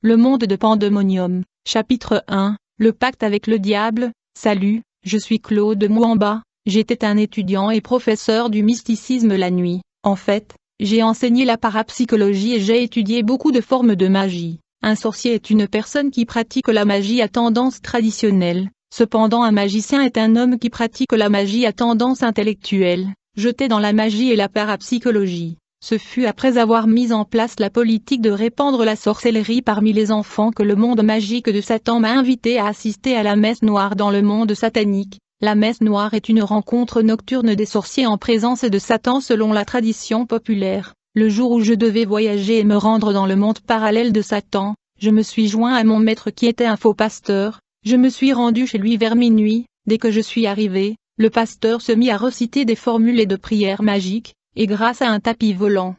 Le monde de Pandemonium, chapitre 1, le pacte avec le diable. Salut, je suis Claude Mouamba, j'étais un étudiant et professeur du mysticisme la nuit. En fait, j'ai enseigné la parapsychologie et j'ai étudié beaucoup de formes de magie. Un sorcier est une personne qui pratique la magie à tendance traditionnelle. Cependant un magicien est un homme qui pratique la magie à tendance intellectuelle. J'étais dans la magie et la parapsychologie. Ce fut après avoir mis en place la politique de répandre la sorcellerie parmi les enfants que le monde magique de Satan m'a invité à assister à la messe noire dans le monde satanique. La messe noire est une rencontre nocturne des sorciers en présence de Satan selon la tradition populaire. Le jour où je devais voyager et me rendre dans le monde parallèle de Satan, je me suis joint à mon maître qui était un faux pasteur. Je me suis rendu chez lui vers minuit. Dès que je suis arrivé, le pasteur se mit à reciter des formules et de prières magiques, et grâce à un tapis volant,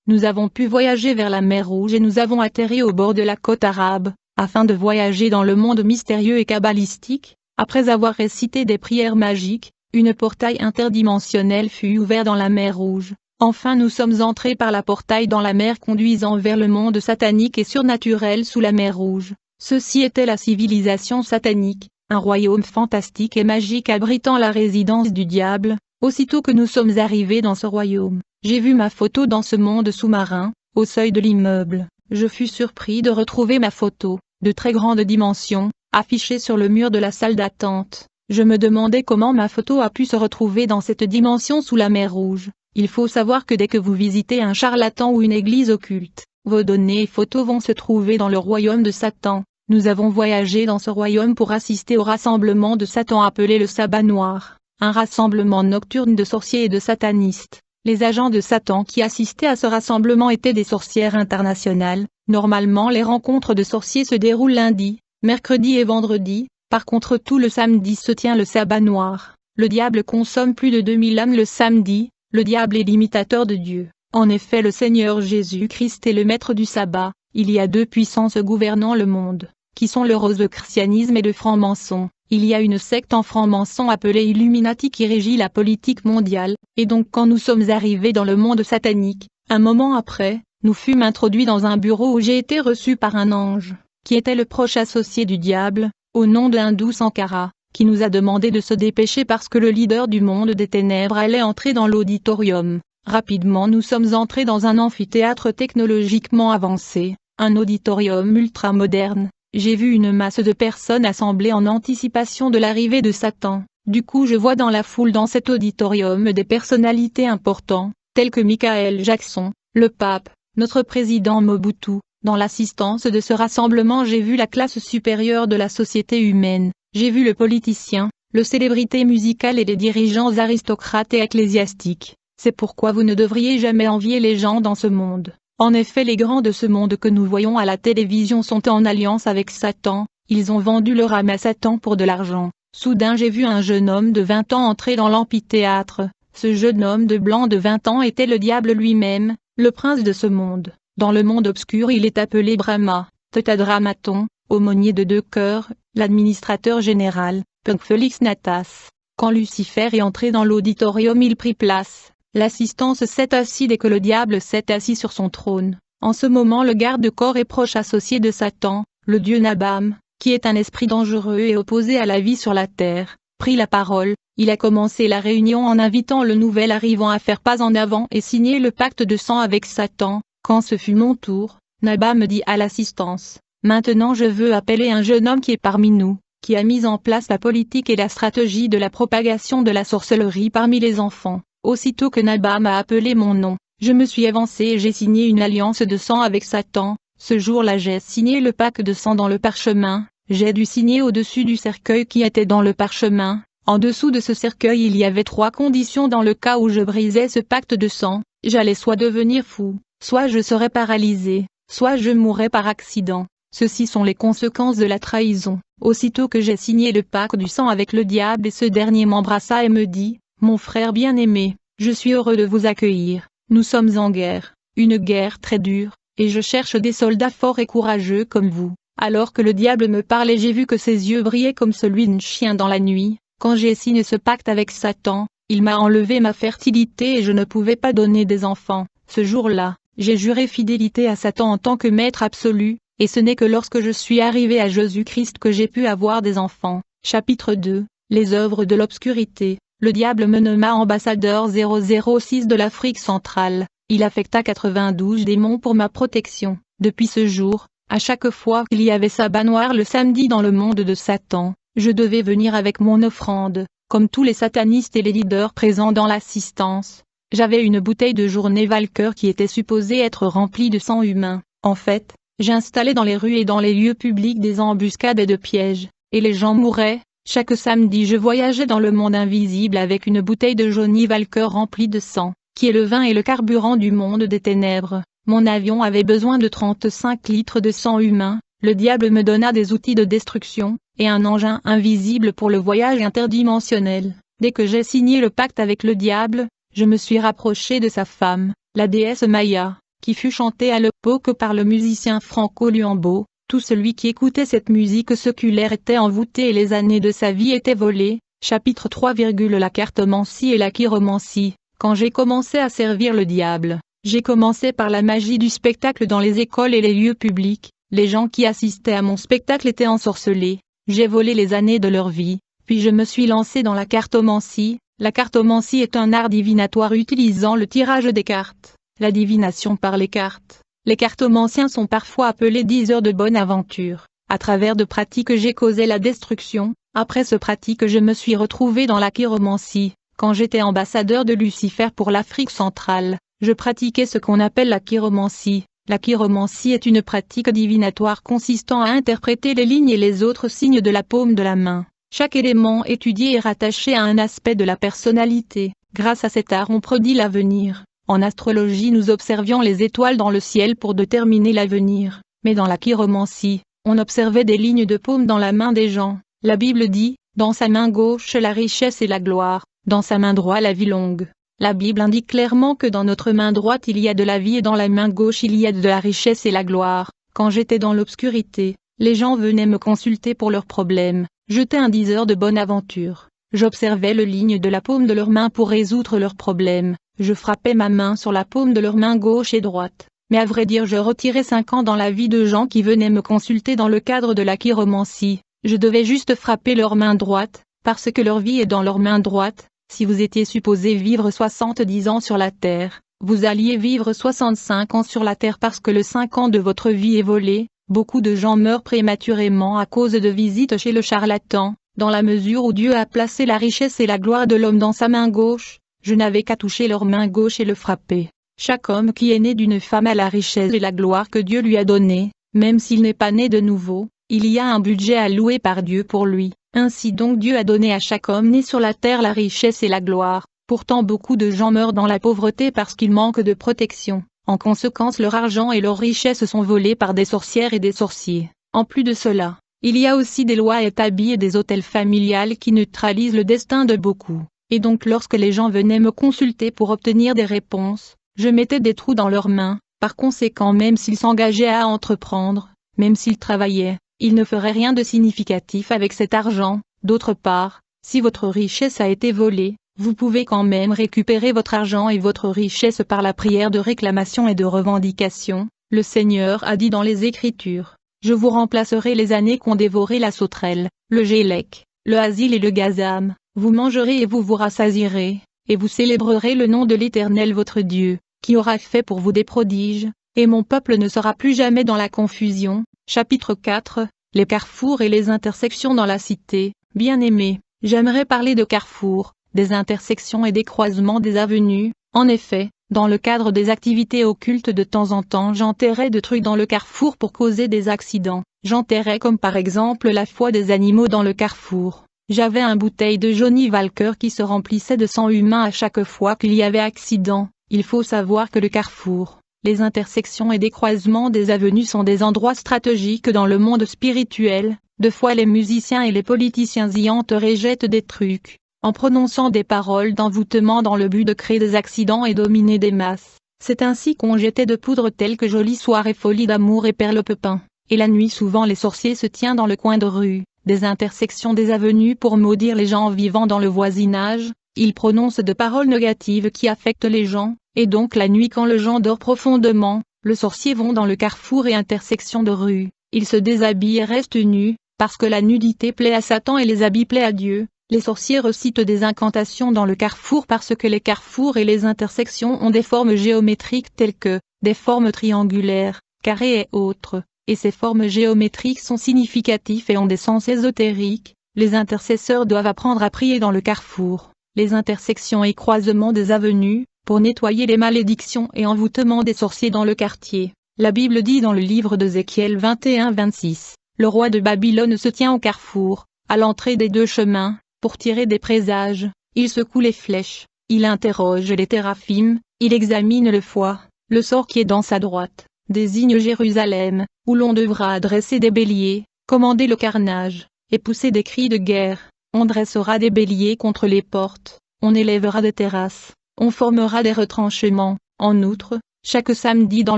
nous avons pu voyager vers la mer Rouge et nous avons atterri au bord de la côte arabe, afin de voyager dans le monde mystérieux et kabbalistique. Après avoir récité des prières magiques, une portail interdimensionnel fut ouvert dans la mer Rouge. Enfin nous sommes entrés par la portail dans la mer conduisant vers le monde satanique et surnaturel sous la mer Rouge. Ceci était la civilisation satanique, un royaume fantastique et magique abritant la résidence du diable. Aussitôt que nous sommes arrivés dans ce royaume, j'ai vu ma photo dans ce monde sous-marin, au seuil de l'immeuble. Je fus surpris de retrouver ma photo, de très grande dimension, affichée sur le mur de la salle d'attente. Je me demandais comment ma photo a pu se retrouver dans cette dimension sous la mer Rouge. Il faut savoir que dès que vous visitez un charlatan ou une église occulte, vos données et photos vont se trouver dans le royaume de Satan. Nous avons voyagé dans ce royaume pour assister au rassemblement de Satan appelé le sabbat noir. Un rassemblement nocturne de sorciers et de satanistes. Les agents de Satan qui assistaient à ce rassemblement étaient des sorcières internationales. Normalement les rencontres de sorciers se déroulent lundi, mercredi et vendredi. Par contre tout le samedi se tient le sabbat noir. Le diable consomme plus de 2000 âmes le samedi. Le diable est l'imitateur de Dieu. En effet le Seigneur Jésus-Christ est le maître du sabbat. Il y a deux puissances gouvernant le monde, qui sont le rosicrucianisme et le franc-maçon. Il y a une secte en franc-maçon appelée Illuminati qui régit la politique mondiale, et donc quand nous sommes arrivés dans le monde satanique, un moment après, nous fûmes introduits dans un bureau où j'ai été reçu par un ange, qui était le proche associé du diable, au nom de Hindou Sankara, qui nous a demandé de se dépêcher parce que le leader du monde des ténèbres allait entrer dans l'auditorium. Rapidement nous sommes entrés dans un amphithéâtre technologiquement avancé, un auditorium ultra moderne. J'ai vu une masse de personnes assemblées en anticipation de l'arrivée de Satan. Du coup je vois dans la foule dans cet auditorium des personnalités importantes, telles que Michael Jackson, le pape, notre président Mobutu. Dans l'assistance de ce rassemblement j'ai vu la classe supérieure de la société humaine. J'ai vu le politicien, le célébrité musicale et les dirigeants aristocrates et ecclésiastiques. C'est pourquoi vous ne devriez jamais envier les gens dans ce monde. En effet les grands de ce monde que nous voyons à la télévision sont en alliance avec Satan, ils ont vendu leur âme à Satan pour de l'argent. Soudain j'ai vu un jeune homme de 20 ans entrer dans l'amphithéâtre. Ce jeune homme de blanc de 20 ans était le diable lui-même, le prince de ce monde. Dans le monde obscur il est appelé Brahma, Tétradramaton, aumônier de deux cœurs, l'administrateur général, Punk Felix Natas. Quand Lucifer est entré dans l'auditorium il prit place. L'assistance s'est assis dès que le diable s'est assis sur son trône. En ce moment le garde-corps est proche associé de Satan, le dieu Nabam, qui est un esprit dangereux et opposé à la vie sur la terre, prit la parole. Il a commencé la réunion en invitant le nouvel arrivant à faire pas en avant et signer le pacte de sang avec Satan. Quand ce fut mon tour, Nabam dit à l'assistance, « Maintenant je veux appeler un jeune homme qui est parmi nous, qui a mis en place la politique et la stratégie de la propagation de la sorcellerie parmi les enfants. » Aussitôt que Nabam a appelé mon nom, je me suis avancé et j'ai signé une alliance de sang avec Satan. Ce jour-là j'ai signé le pacte de sang dans le parchemin. J'ai dû signer au-dessus du cercueil qui était dans le parchemin. En dessous de ce cercueil il y avait 3 conditions dans le cas où je brisais ce pacte de sang. J'allais soit devenir fou, soit je serais paralysé, soit je mourrais par accident. Ceci sont les conséquences de la trahison. Aussitôt que j'ai signé le pacte du sang avec le diable et ce dernier m'embrassa et me dit, « Mon frère bien-aimé, je suis heureux de vous accueillir. Nous sommes en guerre, une guerre très dure, et je cherche des soldats forts et courageux comme vous. » Alors que le diable me parlait j'ai vu que ses yeux brillaient comme celui d'un chien dans la nuit. Quand j'ai signé ce pacte avec Satan, il m'a enlevé ma fertilité et je ne pouvais pas donner des enfants. Ce jour-là, j'ai juré fidélité à Satan en tant que maître absolu. et ce n'est que lorsque je suis arrivé à Jésus-Christ que j'ai pu avoir des enfants. Chapitre 2. Les œuvres de l'obscurité. Le diable me nomma ambassadeur 006 de l'Afrique centrale. Il affecta 92 démons pour ma protection. Depuis ce jour, à chaque fois qu'il y avait sabbat noir le samedi dans le monde de Satan, je devais venir avec mon offrande. Comme tous les satanistes et les leaders présents dans l'assistance, j'avais une bouteille de journée Valker qui était supposée être remplie de sang humain. En fait, j'installais dans les rues et dans les lieux publics des embuscades et de pièges, et les gens mouraient. Chaque samedi je voyageais dans le monde invisible avec une bouteille de Johnny Walker remplie de sang, qui est le vin et le carburant du monde des ténèbres. Mon avion avait besoin de 35 litres de sang humain, le diable me donna des outils de destruction, et un engin invisible pour le voyage interdimensionnel. Dès que j'ai signé le pacte avec le diable, je me suis rapproché de sa femme, la déesse Maya, qui fut chantée à l'époque par le musicien Franco Luambo. Tout celui qui écoutait cette musique séculaire était envoûté et les années de sa vie étaient volées. Chapitre 3, la cartomancie et la chiromancie. Quand j'ai commencé à servir le diable, j'ai commencé par la magie du spectacle dans les écoles et les lieux publics. Les gens qui assistaient à mon spectacle étaient ensorcelés. J'ai volé les années de leur vie, puis je me suis lancé dans la cartomancie. La cartomancie est un art divinatoire utilisant le tirage des cartes, la divination par les cartes. Les cartomanciens sont parfois appelés diseurs de bonne aventure. À travers de pratiques j'ai causé la destruction. Après ce pratique je me suis retrouvé dans la chiromancie. Quand j'étais ambassadeur de Lucifer pour l'Afrique centrale, je pratiquais ce qu'on appelle la chiromancie. La chiromancie est une pratique divinatoire consistant à interpréter les lignes et les autres signes de la paume de la main. Chaque élément étudié est rattaché à un aspect de la personnalité. Grâce à cet art on prédit l'avenir. En astrologie nous observions les étoiles dans le ciel pour déterminer l'avenir, mais dans la chiromancie, on observait des lignes de paume dans la main des gens. La Bible dit, dans sa main gauche la richesse et la gloire, dans sa main droite la vie longue. La Bible indique clairement que dans notre main droite il y a de la vie et dans la main gauche il y a de la richesse et la gloire. Quand j'étais dans l'obscurité, les gens venaient me consulter pour leurs problèmes. J'étais un diseur de bonne aventure. J'observais les lignes de la paume de leurs mains pour résoudre leurs problèmes. Je frappais ma main sur la paume de leurs mains gauche et droite. Mais à vrai dire je retirais 5 ans dans la vie de gens qui venaient me consulter dans le cadre de la chiromancie. Je devais juste frapper leur main droite, parce que leur vie est dans leur main droite. Si vous étiez supposé vivre 70 ans sur la terre, vous alliez vivre 65 ans sur la terre parce que le 5 ans de votre vie est volé. Beaucoup de gens meurent prématurément à cause de visites chez le charlatan. Dans la mesure où Dieu a placé la richesse et la gloire de l'homme dans sa main gauche, je n'avais qu'à toucher leur main gauche et le frapper. Chaque homme qui est né d'une femme a la richesse et la gloire que Dieu lui a donnée, même s'il n'est pas né de nouveau, il y a un budget alloué par Dieu pour lui. Ainsi donc Dieu a donné à chaque homme né sur la terre la richesse et la gloire. Pourtant beaucoup de gens meurent dans la pauvreté parce qu'ils manquent de protection. En conséquence leur argent et leurs richesses sont volés par des sorcières et des sorciers. En plus de cela, il y a aussi des lois établies et des autels familiales qui neutralisent le destin de beaucoup. Et donc lorsque les gens venaient me consulter pour obtenir des réponses, je mettais des trous dans leurs mains. Par conséquent même s'ils s'engageaient à entreprendre, même s'ils travaillaient, ils ne feraient rien de significatif avec cet argent. D'autre part, si votre richesse a été volée, vous pouvez quand même récupérer votre argent et votre richesse par la prière de réclamation et de revendication. Le Seigneur a dit dans les Écritures, « Je vous remplacerai les années qu'ont dévoré la sauterelle, le gélec, le asile et le gazam. Vous mangerez et vous vous rassasierez, et vous célébrerez le nom de l'Éternel votre Dieu, qui aura fait pour vous des prodiges, et mon peuple ne sera plus jamais dans la confusion. » Chapitre 4. Les carrefours et les intersections dans la cité. Bien-aimés, j'aimerais parler de carrefours, des intersections et des croisements des avenues. En effet, dans le cadre des activités occultes de temps en temps j'enterrais de trucs dans le carrefour pour causer des accidents. J'enterrais comme par exemple la foi des animaux dans le carrefour. J'avais une bouteille de Johnny Walker qui se remplissait de sang humain à chaque fois qu'il y avait accident. Il faut savoir que le carrefour, les intersections et des croisements des avenues sont des endroits stratégiques dans le monde spirituel. Deux fois les musiciens et les politiciens y entrent et jettent des trucs, en prononçant des paroles d'envoûtement dans le but de créer des accidents et dominer des masses. C'est ainsi qu'on jetait de poudre telle que Jolie soirée folie d'amour et perle pepin. Et la nuit souvent les sorciers se tiennent dans le coin de rue, des intersections des avenues pour maudire les gens vivant dans le voisinage. Ils prononcent de paroles négatives qui affectent les gens, et donc la nuit quand le gens dort profondément, Le sorcier vont dans le carrefour et intersection de rues, il se déshabille et reste nu, parce que la nudité plaît à Satan et les habits plaît à Dieu. Les sorciers recitent des incantations dans le carrefour parce que les carrefours et les intersections ont des formes géométriques telles que, des formes triangulaires, carrées et autres, et ces formes géométriques sont significatives et ont des sens ésotériques. Les intercesseurs doivent apprendre à prier dans le carrefour, les intersections et croisements des avenues, pour nettoyer les malédictions et envoûtements des sorciers dans le quartier. La Bible dit dans le livre d'Ézéchiel 21-26, le roi de Babylone se tient au carrefour, à l'entrée des deux chemins, pour tirer des présages, il secoue les flèches, il interroge les théraphim, il examine le foie, le sort qui est dans sa droite, désigne Jérusalem, où l'on devra adresser des béliers, commander le carnage, et pousser des cris de guerre, on dressera des béliers contre les portes, on élèvera des terrasses, on formera des retranchements. En outre, chaque samedi dans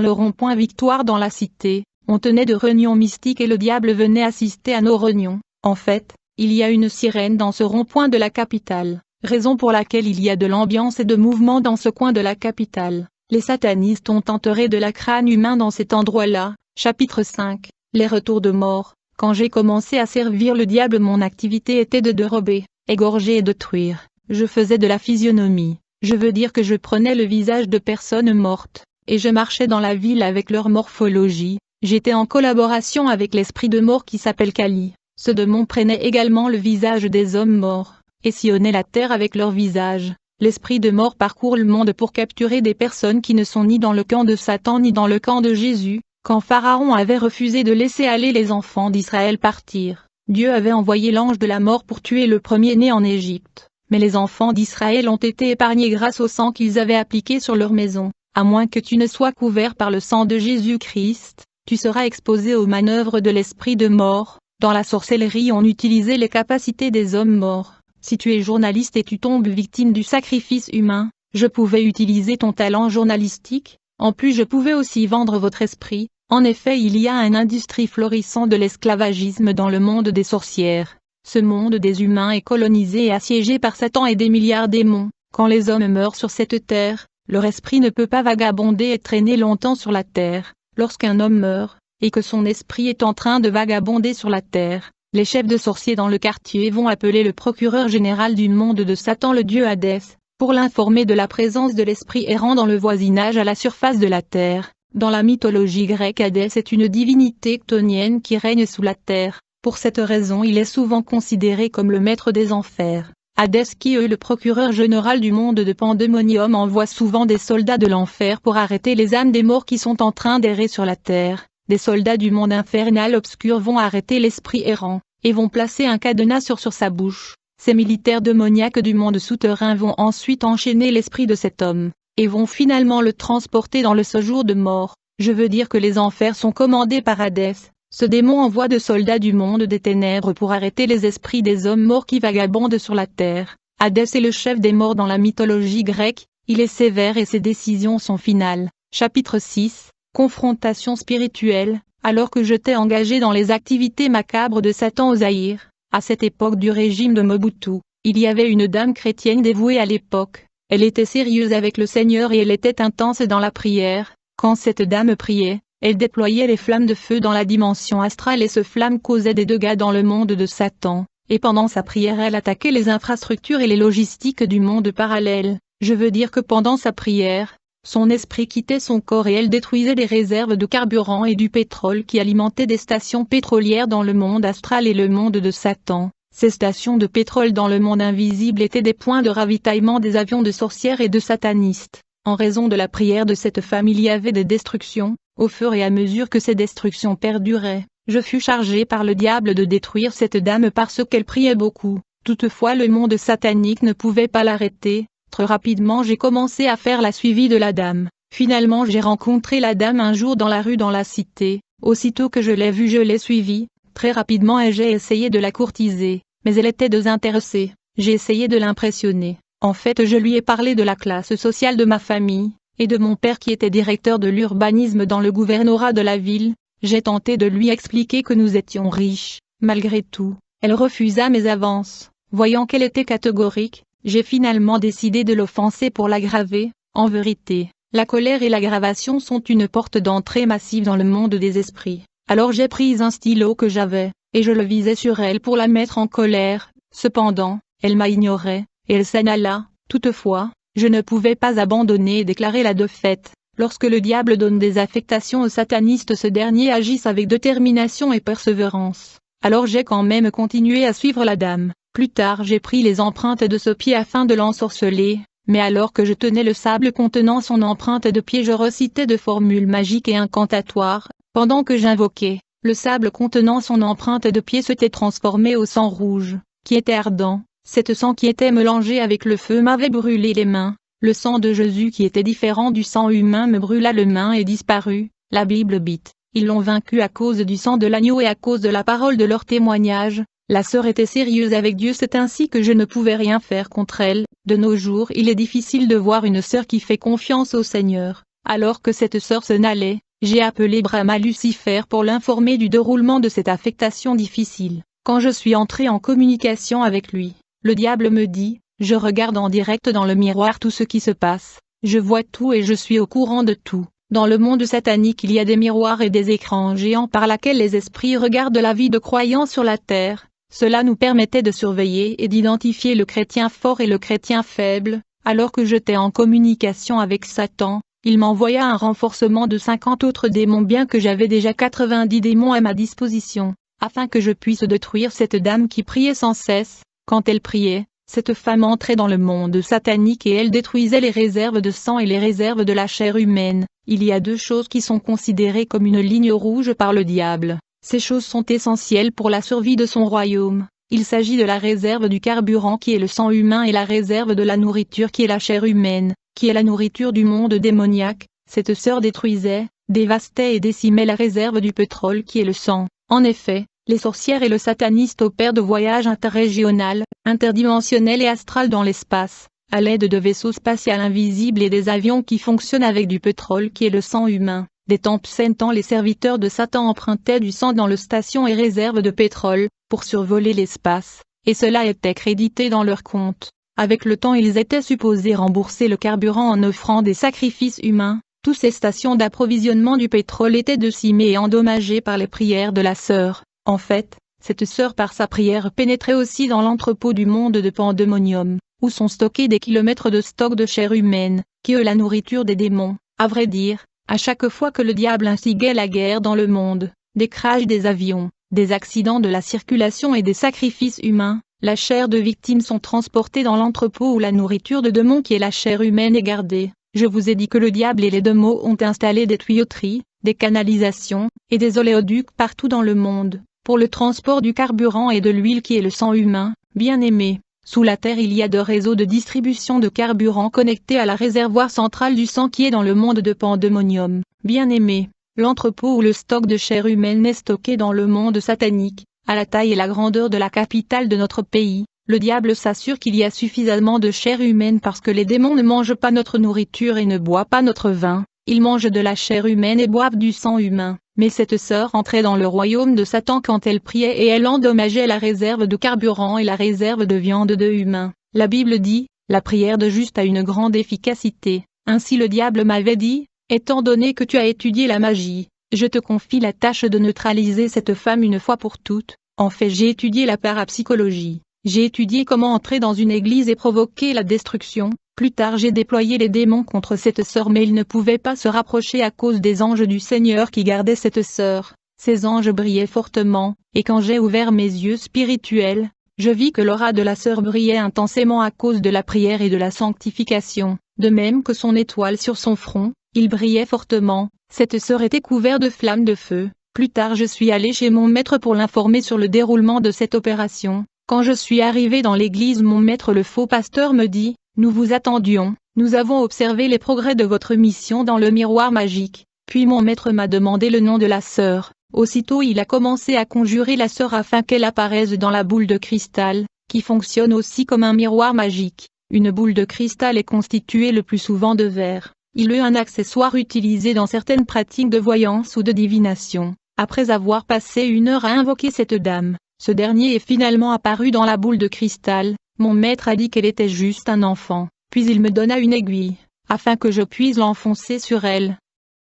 le rond-point Victoire dans la cité, on tenait de réunions mystiques et le diable venait assister à nos réunions. En fait, il y a une sirène dans ce rond-point de la capitale, raison pour laquelle il y a de l'ambiance et de mouvement dans ce coin de la capitale. Les satanistes ont enterré de la crâne humain dans cet endroit-là. Chapitre 5. Les retours de mort. Quand j'ai commencé à servir le diable, mon activité était de dérober, égorger et détruire. Je faisais de la physionomie. Je veux dire que je prenais le visage de personnes mortes, et je marchais dans la ville avec leur morphologie. J'étais en collaboration avec l'esprit de mort qui s'appelle Kali. Ce démon prenait également le visage des hommes morts, et sillonnait la terre avec leur visage. L'esprit de mort parcourt le monde pour capturer des personnes qui ne sont ni dans le camp de Satan ni dans le camp de Jésus. Quand Pharaon avait refusé de laisser aller les enfants d'Israël partir, Dieu avait envoyé l'ange de la mort pour tuer le premier-né en Égypte. Mais les enfants d'Israël ont été épargnés grâce au sang qu'ils avaient appliqué sur leur maison. À moins que tu ne sois couvert par le sang de Jésus-Christ, tu seras exposé aux manœuvres de l'esprit de mort. Dans la sorcellerie on utilisait les capacités des hommes morts. Si tu es journaliste et tu tombes victime du sacrifice humain, je pouvais utiliser ton talent journalistique. En plus je pouvais aussi vendre votre esprit. En effet il y a une industrie florissante de l'esclavagisme dans le monde des sorcières. Ce monde des humains est colonisé et assiégé par Satan et des milliards de démons. Quand les hommes meurent sur cette terre, leur esprit ne peut pas vagabonder et traîner longtemps sur la terre. Lorsqu'un homme meurt, et que son esprit est en train de vagabonder sur la terre, les chefs de sorciers dans le quartier vont appeler le procureur général du monde de Satan, le dieu Hadès, pour l'informer de la présence de l'esprit errant dans le voisinage à la surface de la terre. Dans la mythologie grecque, Hadès est une divinité chtonienne qui règne sous la terre. Pour cette raison il est souvent considéré comme le maître des enfers. Hadès qui est le procureur général du monde de Pandémonium envoie souvent des soldats de l'enfer pour arrêter les âmes des morts qui sont en train d'errer sur la terre. Des soldats du monde infernal obscur vont arrêter l'esprit errant, et vont placer un cadenas sur sa bouche. Ces militaires démoniaques du monde souterrain vont ensuite enchaîner l'esprit de cet homme, et vont finalement le transporter dans le séjour de mort. Je veux dire que les enfers sont commandés par Hadès. Ce démon envoie de soldats du monde des ténèbres pour arrêter les esprits des hommes morts qui vagabondent sur la terre. Hadès est le chef des morts dans la mythologie grecque, il est sévère et ses décisions sont finales. Chapitre 6. Confrontation spirituelle. Alors que j'étais engagé dans les activités macabres de Satan au Zaïre, à cette époque du régime de Mobutu, il y avait une dame chrétienne dévouée à l'époque. Elle était sérieuse avec le Seigneur et elle était intense dans la prière. Quand cette dame priait, elle déployait les flammes de feu dans la dimension astrale et ce flamme causait des dégâts dans le monde de Satan. Et pendant sa prière elle attaquait les infrastructures et les logistiques du monde parallèle. Je veux dire que pendant sa prière, son esprit quittait son corps et elle détruisait les réserves de carburant et du pétrole qui alimentaient des stations pétrolières dans le monde astral et le monde de Satan. Ces stations de pétrole dans le monde invisible étaient des points de ravitaillement des avions de sorcières et de satanistes. En raison de la prière de cette femme il y avait des destructions. Au fur et à mesure que ces destructions perduraient, je fus chargé par le diable de détruire cette dame parce qu'elle priait beaucoup. Toutefois le monde satanique ne pouvait pas l'arrêter. Très rapidement j'ai commencé à faire la suivi de la dame. Finalement j'ai rencontré la dame un jour dans la rue dans la cité. Aussitôt que je l'ai vue je l'ai suivie. Très rapidement et j'ai essayé de la courtiser, mais elle était désintéressée. J'ai essayé de l'impressionner. En fait je lui ai parlé de la classe sociale de ma famille, et de mon père qui était directeur de l'urbanisme dans le gouvernorat de la ville. J'ai tenté de lui expliquer que nous étions riches. Malgré tout, elle refusa mes avances. Voyant qu'elle était catégorique, j'ai finalement décidé de l'offenser pour l'aggraver. En vérité, La colère et l'aggravation sont une porte d'entrée massive dans le monde des esprits. Alors j'ai pris un stylo que j'avais, et je le visais sur elle pour la mettre en colère. Cependant, elle m'a ignoré, et elle s'en alla. Toutefois, je ne pouvais pas abandonner et déclarer la défaite. Lorsque le diable donne des affectations aux satanistes, ce dernier agisse avec détermination et persévérance. Alors j'ai quand même continué à suivre la dame. Plus tard j'ai pris les empreintes de ce pied afin de l'ensorceler, mais alors que je tenais le sable contenant son empreinte de pied, je recitais de formules magiques et incantatoires. Pendant que j'invoquais, le sable contenant son empreinte de pied s'était transformé au sang rouge, qui était ardent. Cet sang qui était mélangé avec le feu m'avait brûlé les mains. Le sang de Jésus qui était différent du sang humain me brûla les mains et disparut. La Bible dit, ils l'ont vaincu à cause du sang de l'agneau et à cause de la parole de leur témoignage. La sœur était sérieuse avec Dieu, c'est ainsi que je ne pouvais rien faire contre elle. De nos jours, il est difficile de voir une sœur qui fait confiance au Seigneur. Alors que cette sœur s'en allait, j'ai appelé Brahma Lucifer pour l'informer du déroulement de cette affectation difficile. Quand je suis entré en communication avec lui, le diable me dit, je regarde en direct dans le miroir tout ce qui se passe. Je vois tout et je suis au courant de tout. Dans le monde satanique, il y a des miroirs et des écrans géants par lesquels les esprits regardent la vie de croyants sur la terre. Cela nous permettait de surveiller et d'identifier le chrétien fort et le chrétien faible. Alors que j'étais en communication avec Satan, il m'envoya un renforcement de 50 autres démons, bien que j'avais déjà 90 démons à ma disposition, afin que je puisse détruire cette dame qui priait sans cesse. Quand elle priait, cette femme entrait dans le monde satanique et elle détruisait les réserves de sang et les réserves de la chair humaine. Il y a deux choses qui sont considérées comme une ligne rouge par le diable. Ces choses sont essentielles pour la survie de son royaume. Il s'agit de la réserve du carburant qui est le sang humain et la réserve de la nourriture qui est la chair humaine, qui est la nourriture du monde démoniaque. Cette sœur détruisait, dévastait et décimait la réserve du pétrole qui est le sang. En effet, les sorcières et le sataniste opèrent de voyages interrégionaux, interdimensionnels et astrales dans l'espace, à l'aide de vaisseaux spatiaux invisibles et des avions qui fonctionnent avec du pétrole qui est le sang humain. Des temps temps, les serviteurs de Satan empruntaient du sang dans les stations et réserves de pétrole, pour survoler l'espace, et cela était crédité dans leur compte. Avec le temps, ils étaient supposés rembourser le carburant en offrant des sacrifices humains. Toutes ces stations d'approvisionnement du pétrole étaient décimées et endommagées par les prières de la sœur. En fait, cette sœur par sa prière pénétrait aussi dans l'entrepôt du monde de Pandémonium, où sont stockés des kilomètres de stock de chair humaine, qui est la nourriture des démons. À vrai dire, à chaque fois que le diable insiguait la guerre dans le monde, des crashs des avions, des accidents de la circulation et des sacrifices humains, la chair de victimes sont transportées dans l'entrepôt où la nourriture de démons qui est la chair humaine est gardée. Je vous ai dit que le diable et les démons ont installé des tuyauteries, des canalisations, et des oléoducs partout dans le monde, pour le transport du carburant et de l'huile qui est le sang humain. Bien-aimé, sous la terre il y a deux réseaux de distribution de carburant connectés à la réservoir centrale du sang qui est dans le monde de Pandémonium. Bien-aimé, l'entrepôt où le stock de chair humaine est stocké dans le monde satanique, à la taille et la grandeur de la capitale de notre pays. Le diable s'assure qu'il y a suffisamment de chair humaine parce que les démons ne mangent pas notre nourriture et ne boivent pas notre vin. Ils mangent de la chair humaine et boivent du sang humain. Mais cette sœur entrait dans le royaume de Satan quand elle priait et elle endommageait la réserve de carburant et la réserve de viande de humain. La Bible dit, la prière de juste a une grande efficacité. Ainsi le diable m'avait dit, étant donné que tu as étudié la magie, je te confie la tâche de neutraliser cette femme une fois pour toutes. En fait, j'ai étudié la parapsychologie. J'ai étudié comment entrer dans une église et provoquer la destruction. Plus tard j'ai déployé les démons contre cette sœur mais ils ne pouvaient pas se rapprocher à cause des anges du Seigneur qui gardaient cette sœur. Ces anges brillaient fortement, et quand j'ai ouvert mes yeux spirituels, je vis que l'aura de la sœur brillait intensément à cause de la prière et de la sanctification, de même que son étoile sur son front, il brillait fortement. Cette sœur était couverte de flammes de feu. Plus tard je suis allé chez mon maître pour l'informer sur le déroulement de cette opération. Quand je suis arrivé dans l'église, mon maître le faux pasteur me dit, nous vous attendions, nous avons observé les progrès de votre mission dans le miroir magique. Puis mon maître m'a demandé le nom de la sœur. Aussitôt il a commencé à conjurer la sœur afin qu'elle apparaisse dans la boule de cristal, qui fonctionne aussi comme un miroir magique. Une boule de cristal est constituée le plus souvent de verre. Il est un accessoire utilisé dans certaines pratiques de voyance ou de divination. Après avoir passé 1 heure à invoquer cette dame, ce dernier est finalement apparu dans la boule de cristal. Mon maître a dit qu'elle était juste un enfant, puis il me donna une aiguille. afin que je puisse l'enfoncer sur elle.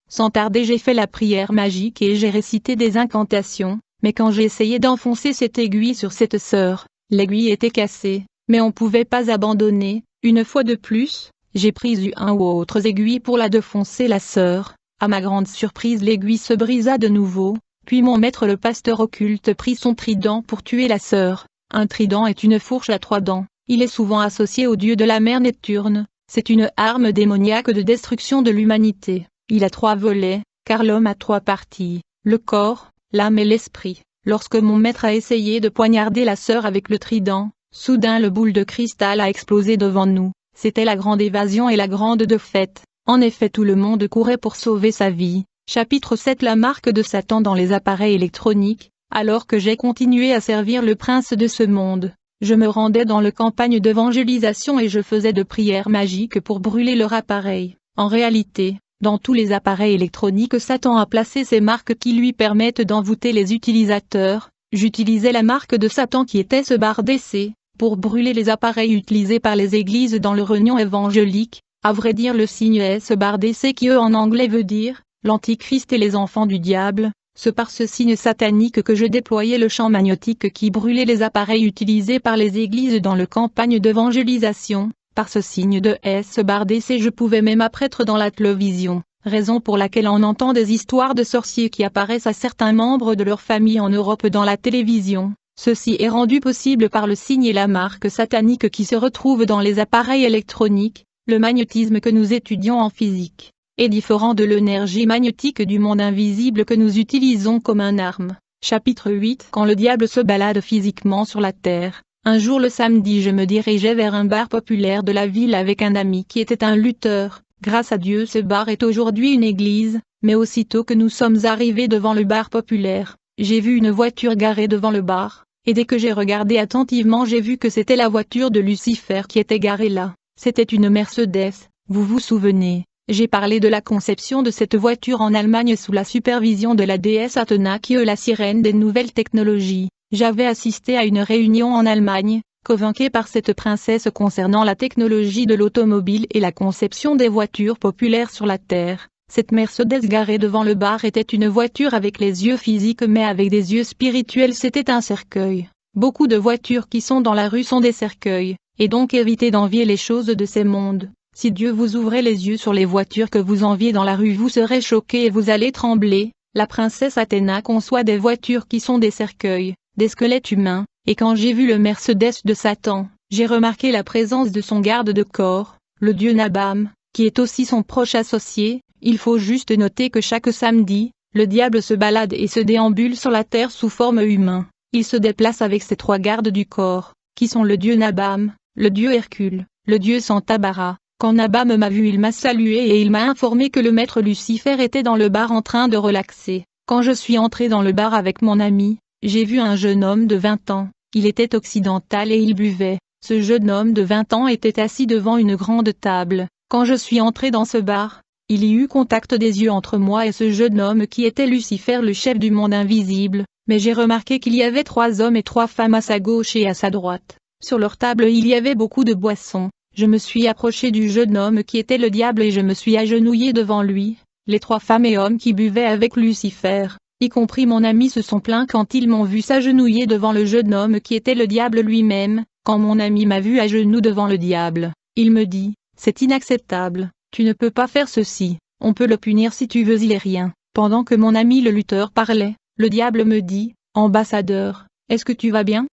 Sans tarder j'ai fait la prière magique et j'ai récité des incantations, mais quand j'ai essayé d'enfoncer cette aiguille sur cette sœur, l'aiguille était cassée, mais on pouvait pas abandonner. Une fois de plus, j'ai pris une ou autre aiguille pour la défoncer la sœur. À ma grande surprise l'aiguille se brisa de nouveau, puis mon maître le pasteur occulte prit son trident pour tuer la sœur. Un trident est une fourche à 3 dents, il est souvent associé au dieu de la mer Neptune, c'est une arme démoniaque de destruction de l'humanité. Il a 3 volets, car l'homme a 3 parties, le corps, l'âme et l'esprit. Lorsque mon maître a essayé de poignarder la sœur avec le trident, soudain le boule de cristal a explosé devant nous. C'était la grande évasion et la grande défaite. En effet tout le monde courait pour sauver sa vie. Chapitre 7 La marque de Satan dans les appareils électroniques. Alors que j'ai continué à servir le prince de ce monde, je me rendais dans le campagne d'évangélisation et je faisais de prières magiques pour brûler leur appareil. En réalité, dans tous les appareils électroniques Satan a placé ces marques qui lui permettent d'envoûter les utilisateurs. J'utilisais la marque de Satan qui était ce barre d'essai, pour brûler les appareils utilisés par les églises dans le renion évangélique. À vrai dire le signe est ce barre d'essai qui en anglais veut dire l'antichrist et les enfants du diable. C'est par ce signe satanique que je déployais le champ magnétique qui brûlait les appareils utilisés par les églises dans le campagne d'évangélisation. Par ce signe de S barre d'essai je pouvais même apparaître dans la télévision, raison pour laquelle on entend des histoires de sorciers qui apparaissent à certains membres de leur famille en Europe dans la télévision. Ceci est rendu possible par le signe et la marque satanique qui se retrouvent dans les appareils électroniques. Le magnétisme que nous étudions en physique est différent de l'énergie magnétique du monde invisible que nous utilisons comme une arme. Chapitre 8 Quand le diable se balade physiquement sur la terre. Un jour le samedi je me dirigeais vers un bar populaire de la ville avec un ami qui était un lutteur. Grâce à Dieu ce bar est aujourd'hui une église, mais aussitôt que nous sommes arrivés devant le bar populaire, j'ai vu une voiture garée devant le bar, et dès que j'ai regardé attentivement j'ai vu que c'était la voiture de Lucifer qui était garée là. C'était une Mercedes, vous vous souvenez. J'ai parlé de la conception de cette voiture en Allemagne sous la supervision de la déesse Athéna qui est la sirène des nouvelles technologies. J'avais assisté à une réunion en Allemagne, convainqué par cette princesse concernant la technologie de l'automobile et la conception des voitures populaires sur la Terre. Cette Mercedes garée devant le bar était une voiture avec les yeux physiques mais avec des yeux spirituels, c'était un cercueil. Beaucoup de voitures qui sont dans la rue sont des cercueils, et donc évitez d'envier les choses de ces mondes. Si Dieu vous ouvrait les yeux sur les voitures que vous enviez dans la rue vous serez choqués et vous allez trembler. La princesse Athéna conçoit des voitures qui sont des cercueils, des squelettes humains, et quand j'ai vu le Mercedes de Satan, j'ai remarqué la présence de son garde de corps, le dieu Nabam, qui est aussi son proche associé. Il faut juste noter que chaque samedi, le diable se balade et se déambule sur la terre sous forme humaine. Il se déplace avec ses 3 gardes du corps, qui sont le dieu Nabam, le dieu Hercule, le dieu Santa Bara. Quand Nabam m'a vu il m'a salué et il m'a informé que le maître Lucifer était dans le bar en train de relaxer. Quand je suis entré dans le bar avec mon ami, j'ai vu un jeune homme de 20 ans, il était occidental et il buvait. Ce jeune homme de 20 ans était assis devant une grande table. Quand je suis entré dans ce bar, il y eut contact des yeux entre moi et ce jeune homme qui était Lucifer le chef du monde invisible, mais j'ai remarqué qu'il y avait 3 hommes et 3 femmes à sa gauche et à sa droite. Sur leur table il y avait beaucoup de boissons. Je me suis approché du jeune homme qui était le diable et je me suis agenouillé devant lui. Les 3 femmes et hommes qui buvaient avec Lucifer, y compris mon ami, se sont plaints quand ils m'ont vu s'agenouiller devant le jeune homme qui était le diable lui-même. Quand mon ami m'a vu à genoux devant le diable, il me dit, c'est inacceptable, tu ne peux pas faire ceci, on peut le punir si tu veux, il est rien. Pendant que mon ami le lutteur parlait, le diable me dit, ambassadeur, est-ce que tu vas bien?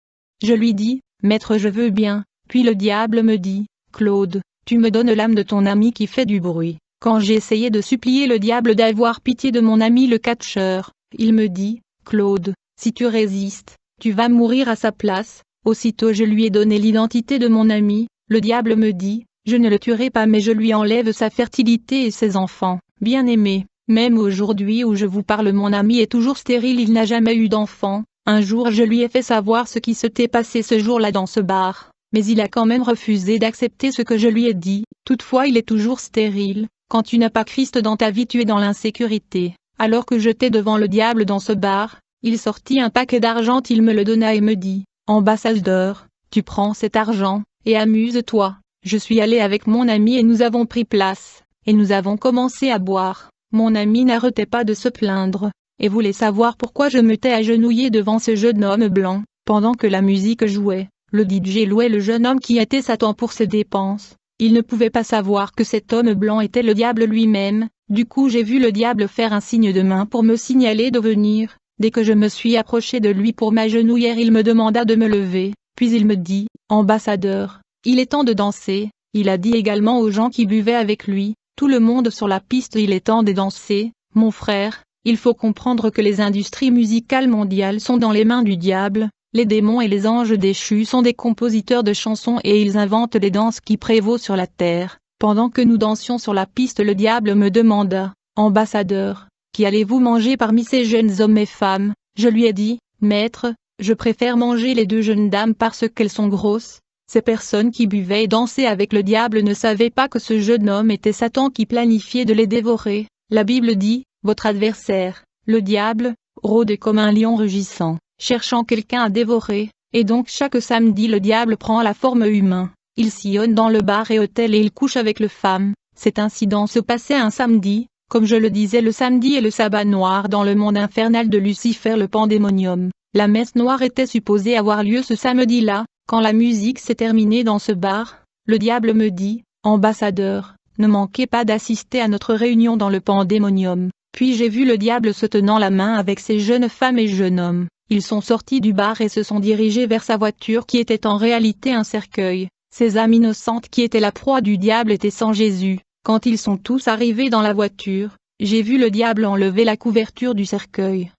Je lui dis, maître je veux bien, puis le diable me dit, Claude, tu me donnes l'âme de ton ami qui fait du bruit. Quand j'ai essayé de supplier le diable d'avoir pitié de mon ami le catcheur, il me dit, Claude, si tu résistes, tu vas mourir à sa place. Aussitôt je lui ai donné l'identité de mon ami, le diable me dit, je ne le tuerai pas mais je lui enlève sa fertilité et ses enfants. Bien-aimé, même aujourd'hui où je vous parle mon ami est toujours stérile, il n'a jamais eu d'enfant. Un jour je lui ai fait savoir ce qui s'était passé ce jour-là dans ce bar. Mais il a quand même refusé d'accepter ce que je lui ai dit. Toutefois il est toujours stérile. Quand tu n'as pas Christ dans ta vie tu es dans l'insécurité. Alors que j'étais devant le diable dans ce bar, il sortit un paquet d'argent, il me le donna et me dit, ambassadeur, tu prends cet argent, et amuse-toi. Je suis allé avec mon ami et nous avons pris place, et nous avons commencé à boire. Mon ami n'arrêtait pas de se plaindre, et voulait savoir pourquoi je m'étais agenouillé devant ce jeune homme blanc, pendant que la musique jouait. Le DJ louait le jeune homme qui était Satan pour ses dépenses. Il ne pouvait pas savoir que cet homme blanc était le diable lui-même. Du coup j'ai vu le diable faire un signe de main pour me signaler de venir. Dès que je me suis approché de lui pour m'agenouiller, il me demanda de me lever, puis il me dit, « Ambassadeur, il est temps de danser. » Il a dit également aux gens qui buvaient avec lui, « Tout le monde sur la piste, il est temps de danser. » Mon frère, il faut comprendre que les industries musicales mondiales sont dans les mains du diable. Les démons et les anges déchus sont des compositeurs de chansons et ils inventent les danses qui prévaut sur la terre. Pendant que nous dansions sur la piste, le diable me demanda, « Ambassadeur, qui allez-vous manger parmi ces jeunes hommes et femmes ?» Je lui ai dit, « Maître, je préfère manger les deux jeunes dames parce qu'elles sont grosses. » Ces personnes qui buvaient et dansaient avec le diable ne savaient pas que ce jeune homme était Satan qui planifiait de les dévorer. La Bible dit, « Votre adversaire, le diable, rôde comme un lion rugissant, cherchant quelqu'un à dévorer. » Et donc chaque samedi le diable prend la forme humaine. Il sillonne dans le bar et hôtel et il couche avec les femmes. Cet incident se passait un samedi, comme je le disais, le samedi est le sabbat noir dans le monde infernal de Lucifer, le pandémonium. La messe noire était supposée avoir lieu ce samedi-là. Quand la musique s'est terminée dans ce bar, le diable me dit, « Ambassadeur, ne manquez pas d'assister à notre réunion dans le pandémonium. » Puis j'ai vu le diable se tenant la main avec ces jeunes femmes et jeunes hommes. Ils sont sortis du bar et se sont dirigés vers sa voiture qui était en réalité un cercueil. Ces âmes innocentes qui étaient la proie du diable étaient sans Jésus. Quand ils sont tous arrivés dans la voiture, j'ai vu le diable enlever la couverture du cercueil,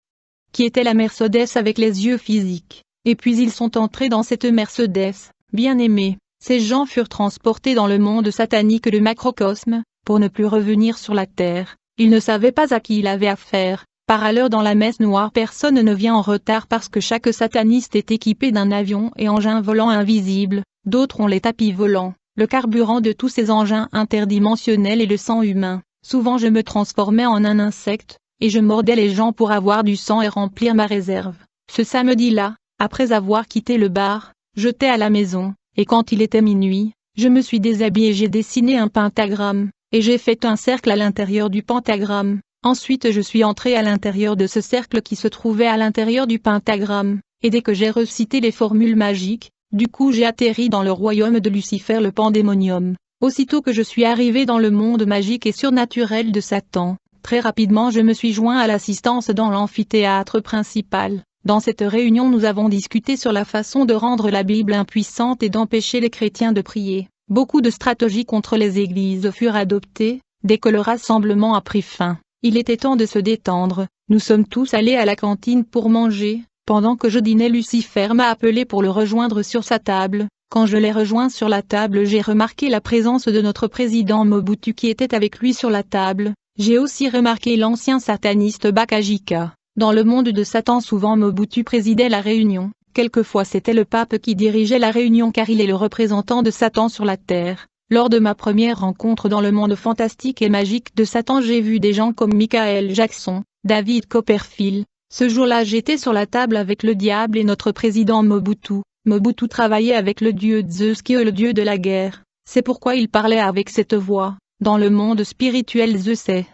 qui était la Mercedes avec les yeux physiques. Et puis ils sont entrés dans cette Mercedes. Bien-aimés, ces gens furent transportés dans le monde satanique de macrocosme, pour ne plus revenir sur la terre. Ils ne savaient pas à qui il avait affaire. Par ailleurs dans la messe noire personne ne vient en retard parce que chaque sataniste est équipé d'un avion et engin volant invisible. D'autres ont les tapis volants, le carburant de tous ces engins interdimensionnels et le sang humain. Souvent je me transformais en un insecte, et je mordais les gens pour avoir du sang et remplir ma réserve. Ce samedi-là, après avoir quitté le bar, j'étais à la maison, et quand il était minuit, je me suis déshabillé et j'ai dessiné un pentagramme, et j'ai fait un cercle à l'intérieur du pentagramme. Ensuite je suis entré à l'intérieur de ce cercle qui se trouvait à l'intérieur du pentagramme, et dès que j'ai recité les formules magiques, du coup j'ai atterri dans le royaume de Lucifer, le pandémonium. Aussitôt que je suis arrivé dans le monde magique et surnaturel de Satan, très rapidement je me suis joint à l'assistance dans l'amphithéâtre principal. Dans cette réunion nous avons discuté sur la façon de rendre la Bible impuissante et d'empêcher les chrétiens de prier. Beaucoup de stratégies contre les églises furent adoptées, dès que le rassemblement a pris fin. Il était temps de se détendre, nous sommes tous allés à la cantine pour manger. Pendant que je dînais, Lucifer m'a appelé pour le rejoindre sur sa table. Quand je l'ai rejoint sur la table, j'ai remarqué la présence de notre président Mobutu qui était avec lui sur la table. J'ai aussi remarqué l'ancien sataniste Bakajika. Dans le monde de Satan souvent Mobutu présidait la réunion. Quelquefois c'était le pape qui dirigeait la réunion car il est le représentant de Satan sur la terre. Lors de ma première rencontre dans le monde fantastique et magique de Satan, j'ai vu des gens comme Michael Jackson, David Copperfield. Ce jour-là j'étais sur la table avec le diable et notre président Mobutu. Mobutu travaillait avec le dieu Zeus qui est le dieu de la guerre. C'est pourquoi il parlait avec cette voix. Dans le monde spirituel Zeus est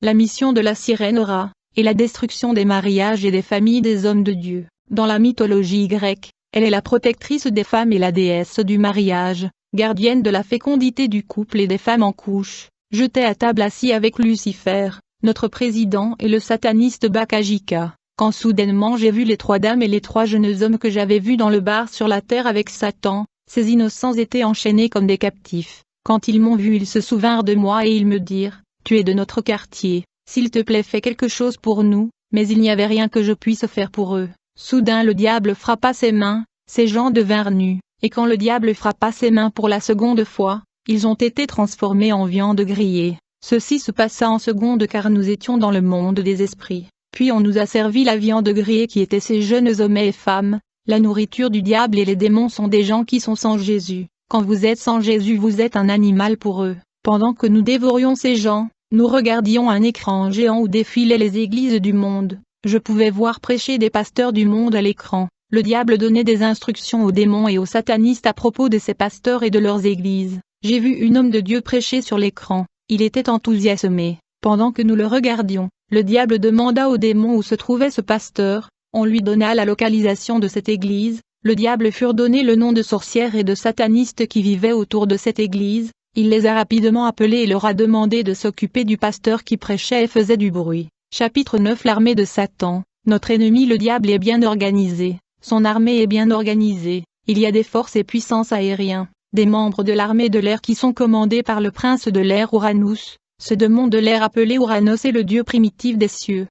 la mission de la sirène Ra, et la destruction des mariages et des familles des hommes de Dieu. Dans la mythologie grecque, elle est la protectrice des femmes et la déesse du mariage, gardienne de la fécondité du couple et des femmes en couche. J'étais à table assis avec Lucifer, notre président et le sataniste Bakajika, quand soudainement j'ai vu les trois dames et les trois jeunes hommes que j'avais vus dans le bar sur la terre avec Satan. Ces innocents étaient enchaînés comme des captifs. Quand ils m'ont vu, ils se souvinrent de moi et ils me dirent, « Tu es de notre quartier, s'il te plaît fais quelque chose pour nous », mais il n'y avait rien que je puisse faire pour eux. Soudain le diable frappa ses mains, ces gens devinrent nus, et quand le diable frappa ses mains pour la seconde fois, ils ont été transformés en viande grillée. Ceci se passa en seconde car nous étions dans le monde des esprits. Puis on nous a servi la viande grillée qui était ces jeunes hommes et femmes. La nourriture du diable et les démons sont des gens qui sont sans Jésus. Quand vous êtes sans Jésus, vous êtes un animal pour eux. Pendant que nous dévorions ces gens, nous regardions un écran géant où défilaient les églises du monde. Je pouvais voir prêcher des pasteurs du monde à l'écran. le diable donnait des instructions aux démons et aux satanistes à propos de ses pasteurs et de leurs églises. J'ai vu un homme de Dieu prêcher sur l'écran, il était enthousiasmé. Pendant que nous le regardions, le diable demanda aux démons où se trouvait ce pasteur, on lui donna la localisation de cette église, le diable fut donné le nom de sorcières et de satanistes qui vivaient autour de cette église, il les a rapidement appelés et leur a demandé de s'occuper du pasteur qui prêchait et faisait du bruit. Chapitre 9 L'armée de Satan. Notre ennemi le diable est bien organisé, son armée est bien organisée, il y a des forces et puissances aériens, des membres de l'armée de l'air qui sont commandés par le prince de l'air Uranus, ce démon de l'air appelé Uranos est le dieu primitif des cieux.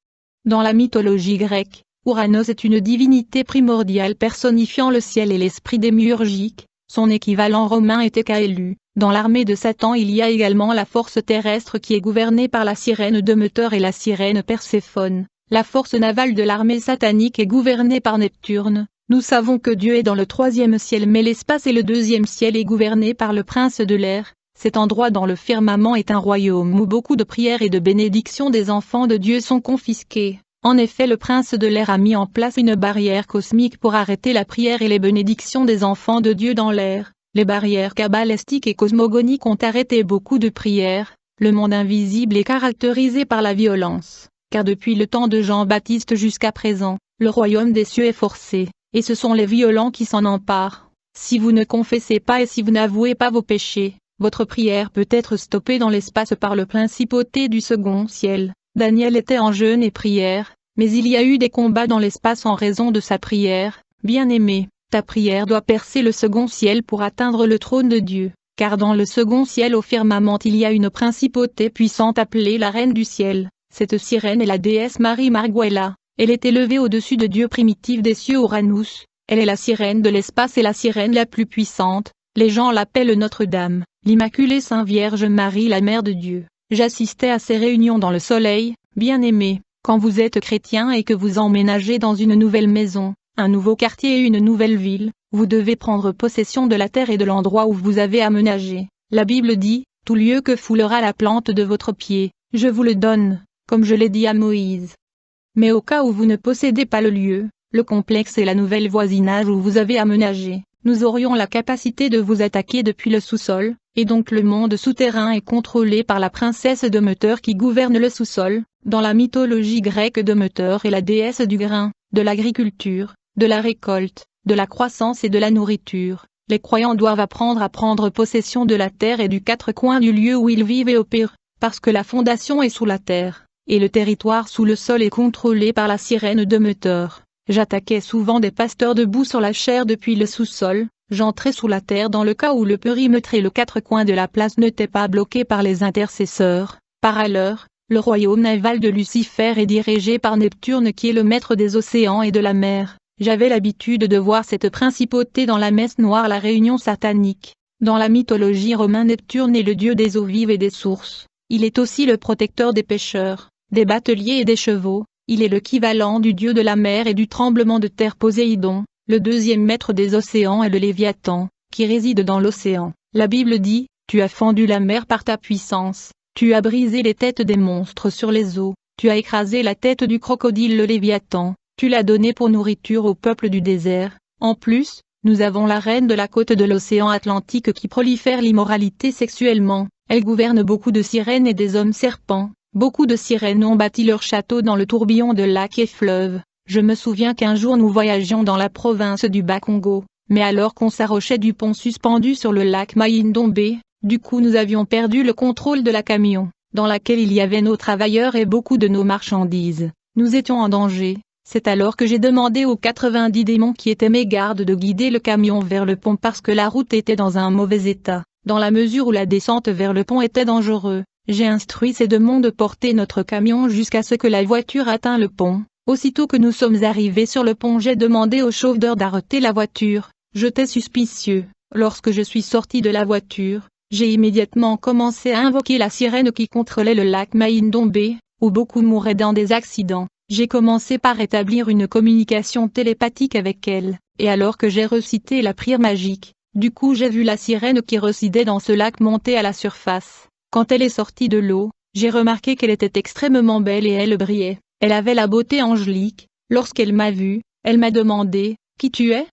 Dans la mythologie grecque, Uranos est une divinité primordiale personnifiant le ciel et l'esprit démiurgique, son équivalent romain était Caëlu. Dans l'armée de Satan il y a également la force terrestre qui est gouvernée par la sirène Demeter et la sirène Perséphone. La force navale de l'armée satanique est gouvernée par Neptune. Nous savons que Dieu est dans le troisième ciel mais l'espace et le deuxième ciel est gouverné par le prince de l'air. Cet endroit dans le firmament est un royaume où beaucoup de prières et de bénédictions des enfants de Dieu sont confisquées. En effet, le prince de l'air a mis en place une barrière cosmique pour arrêter la prière et les bénédictions des enfants de Dieu dans l'air. Les barrières cabalistiques et cosmogoniques ont arrêté beaucoup de prières. Le monde invisible est caractérisé par la violence, car depuis le temps de Jean-Baptiste jusqu'à présent, le royaume des cieux est forcé, et ce sont les violents qui s'en emparent. Si vous ne confessez pas et si vous n'avouez pas vos péchés, votre prière peut être stoppée dans l'espace par le principauté du second ciel. Daniel était en jeûne et prière, mais il y a eu des combats dans l'espace en raison de sa prière. Bien-aimé, ta prière doit percer le second ciel pour atteindre le trône de Dieu, car dans le second ciel au firmament il y a une principauté puissante appelée la Reine du ciel. Cette sirène est la déesse Marie Marguella, elle est élevée au-dessus de Dieu primitif des cieux Uranus, elle est la sirène de l'espace et la sirène la plus puissante, les gens l'appellent Notre-Dame, l'Immaculée Sainte Vierge Marie la Mère de Dieu. J'assistais à ces réunions dans le soleil, bien-aimé, quand vous êtes chrétien et que vous emménagez dans une nouvelle maison, un nouveau quartier et une nouvelle ville, vous devez prendre possession de la terre et de l'endroit où vous avez aménagé. La Bible dit, « Tout lieu que foulera la plante de votre pied, je vous le donne, comme je l'ai dit à Moïse. » Mais au cas où vous ne possédez pas le lieu, le complexe et la nouvelle voisinage où vous avez aménagé, nous aurions la capacité de vous attaquer depuis le sous-sol, et donc le monde souterrain est contrôlé par la princesse Demeter qui gouverne le sous-sol. Dans la mythologie grecque, Demeter est la déesse du grain, de l'agriculture, de la récolte, de la croissance et de la nourriture. Les croyants doivent apprendre à prendre possession de la terre et du quatre coins du lieu où ils vivent et opèrent, parce que la fondation est sous la terre, et le territoire sous le sol est contrôlé par la sirène Demeter. J'attaquais souvent des pasteurs debout sur la chair depuis le sous-sol, j'entrais sous la terre dans le cas où le périmètre et le quatre coins de la place n'étaient pas bloqués par les intercesseurs. Par ailleurs, le royaume naval de Lucifer est dirigé par Neptune qui est le maître des océans et de la mer. J'avais l'habitude de voir cette principauté dans la messe noire, la réunion satanique. Dans la mythologie romaine, Neptune est le dieu des eaux vives et des sources. Il est aussi le protecteur des pêcheurs, des bateliers et des chevaux. Il est l'équivalent du dieu de la mer et du tremblement de terre Poséidon. Le deuxième maître des océans est le Léviathan, qui réside dans l'océan. La Bible dit, « Tu as fendu la mer par ta puissance, tu as brisé les têtes des monstres sur les eaux, tu as écrasé la tête du crocodile le Léviathan, tu l'as donné pour nourriture au peuple du désert. » En plus, nous avons la reine de la côte de l'océan Atlantique qui prolifère l'immoralité sexuellement. Elle gouverne beaucoup de sirènes et des hommes serpents. Beaucoup de sirènes ont bâti leur château dans le tourbillon de lacs et fleuves. Je me souviens qu'un jour nous voyagions dans la province du Bas-Congo, mais alors qu'on s'arrochait du pont suspendu sur le lac Mai-Ndombe, du coup nous avions perdu le contrôle de la camion, dans laquelle il y avait nos travailleurs et beaucoup de nos marchandises. Nous étions en danger. C'est alors que j'ai demandé aux 90 démons qui étaient mes gardes de guider le camion vers le pont parce que la route était dans un mauvais état, dans la mesure où la descente vers le pont était dangereuse. J'ai instruit ces démons de porter notre camion jusqu'à ce que la voiture atteigne le pont. Aussitôt que nous sommes arrivés sur le pont, j'ai demandé au chauffeur d'arrêter la voiture. J'étais suspicieux. Lorsque je suis sorti de la voiture, j'ai immédiatement commencé à invoquer la sirène qui contrôlait le lac Mai-Ndombe, où beaucoup mouraient dans des accidents. J'ai commencé par établir une communication télépathique avec elle, et alors que j'ai recité la prière magique, du coup j'ai vu la sirène qui résidait dans ce lac monter à la surface. Quand elle est sortie de l'eau, j'ai remarqué qu'elle était extrêmement belle et elle brillait. Elle avait la beauté angélique. Lorsqu'elle m'a vue, elle m'a demandé, Qui tu es?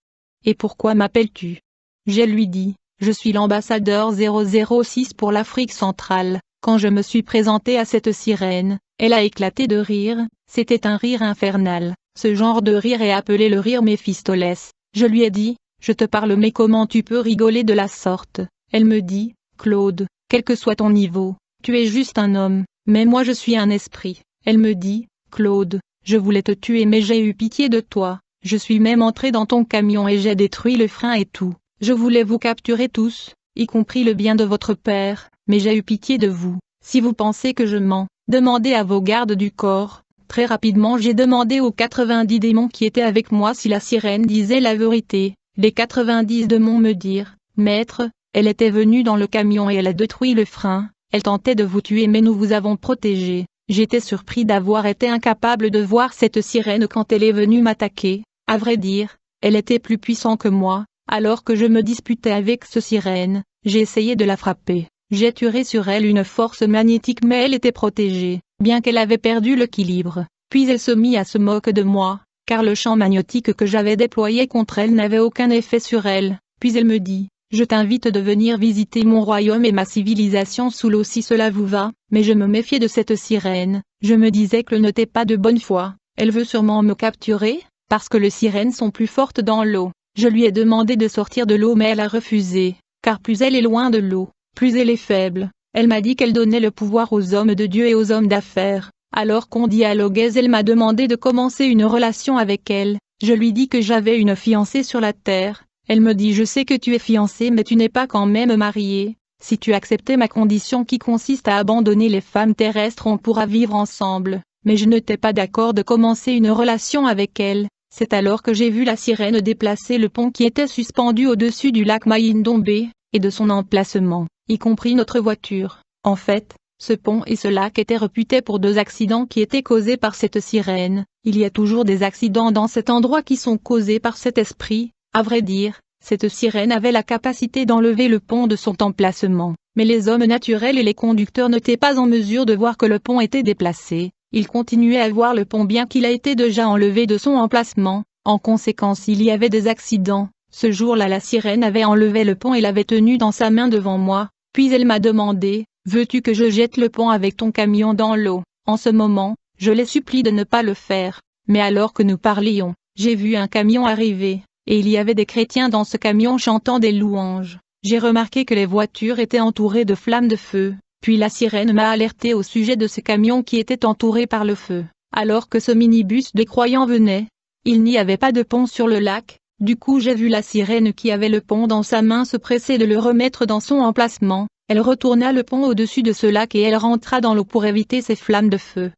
Et pourquoi m'appelles-tu? Je lui dis, je suis l'ambassadeur 006 pour l'Afrique centrale. Quand je me suis présenté à cette sirène, elle a éclaté de rire, c'était un rire infernal. Ce genre de rire est appelé le rire Méphistophélès. Je lui ai dit, je te parle mais comment tu peux rigoler de la sorte? Elle me dit, Claude, quel que soit ton niveau, tu es juste un homme, mais moi je suis un esprit. Elle me dit, Claude, je voulais te tuer mais j'ai eu pitié de toi, je suis même entré dans ton camion et j'ai détruit le frein et tout. Je voulais vous capturer tous, y compris le bien de votre père, mais j'ai eu pitié de vous. Si vous pensez que je mens, demandez à vos gardes du corps. Très rapidement j'ai demandé aux 90 démons qui étaient avec moi si la sirène disait la vérité. Les 90 démons me dirent, Maître, elle était venue dans le camion et elle a détruit le frein, elle tentait de vous tuer mais nous vous avons protégé. J'étais surpris d'avoir été incapable de voir cette sirène quand elle est venue m'attaquer. À vrai dire, elle était plus puissante que moi. Alors que je me disputais avec ce sirène, j'ai essayé de la frapper. J'ai tiré sur elle une force magnétique mais elle était protégée, bien qu'elle avait perdu l'équilibre. Puis elle se mit à se moquer de moi, car le champ magnétique que j'avais déployé contre elle n'avait aucun effet sur elle. Puis elle me dit, je t'invite de venir visiter mon royaume et ma civilisation sous l'eau si cela vous va, mais je me méfiais de cette sirène. Je me disais qu'elle n'était pas de bonne foi, elle veut sûrement me capturer, parce que les sirènes sont plus fortes dans l'eau. Je lui ai demandé de sortir de l'eau mais elle a refusé, car plus elle est loin de l'eau, plus elle est faible. Elle m'a dit qu'elle donnait le pouvoir aux hommes de Dieu et aux hommes d'affaires. Alors qu'on dialoguait, elle m'a demandé de commencer une relation avec elle. Je lui dis que j'avais une fiancée sur la terre. Elle me dit je sais que tu es fiancée mais tu n'es pas quand même mariée. Si tu acceptais ma condition qui consiste à abandonner les femmes terrestres on pourra vivre ensemble. Mais je n'étais pas d'accord de commencer une relation avec elle. C'est alors que j'ai vu la sirène déplacer le pont qui était suspendu au-dessus du lac Mai-Ndombe, et de son emplacement, y compris notre voiture. En fait, ce pont et ce lac étaient réputés pour 2 accidents qui étaient causés par cette sirène. Il y a toujours des accidents dans cet endroit qui sont causés par cet esprit. À vrai dire, cette sirène avait la capacité d'enlever le pont de son emplacement. Mais les hommes naturels et les conducteurs n'étaient pas en mesure de voir que le pont était déplacé. Ils continuaient à voir le pont bien qu'il a été déjà enlevé de son emplacement. En conséquence il y avait des accidents. Ce jour-là la sirène avait enlevé le pont et l'avait tenu dans sa main devant moi. Puis elle m'a demandé, veux-tu que je jette le pont avec ton camion dans l'eau? En ce moment, je les supplie de ne pas le faire. Mais alors que nous parlions, j'ai vu un camion arriver, et il y avait des chrétiens dans ce camion chantant des louanges. J'ai remarqué que les voitures étaient entourées de flammes de feu. Puis la sirène m'a alerté au sujet de ce camion qui était entouré par le feu. Alors que ce minibus des croyants venait, il n'y avait pas de pont sur le lac, du coup j'ai vu la sirène qui avait le pont dans sa main se presser de le remettre dans son emplacement. Elle retourna le pont au-dessus de ce lac et elle rentra dans l'eau pour éviter ces flammes de feu.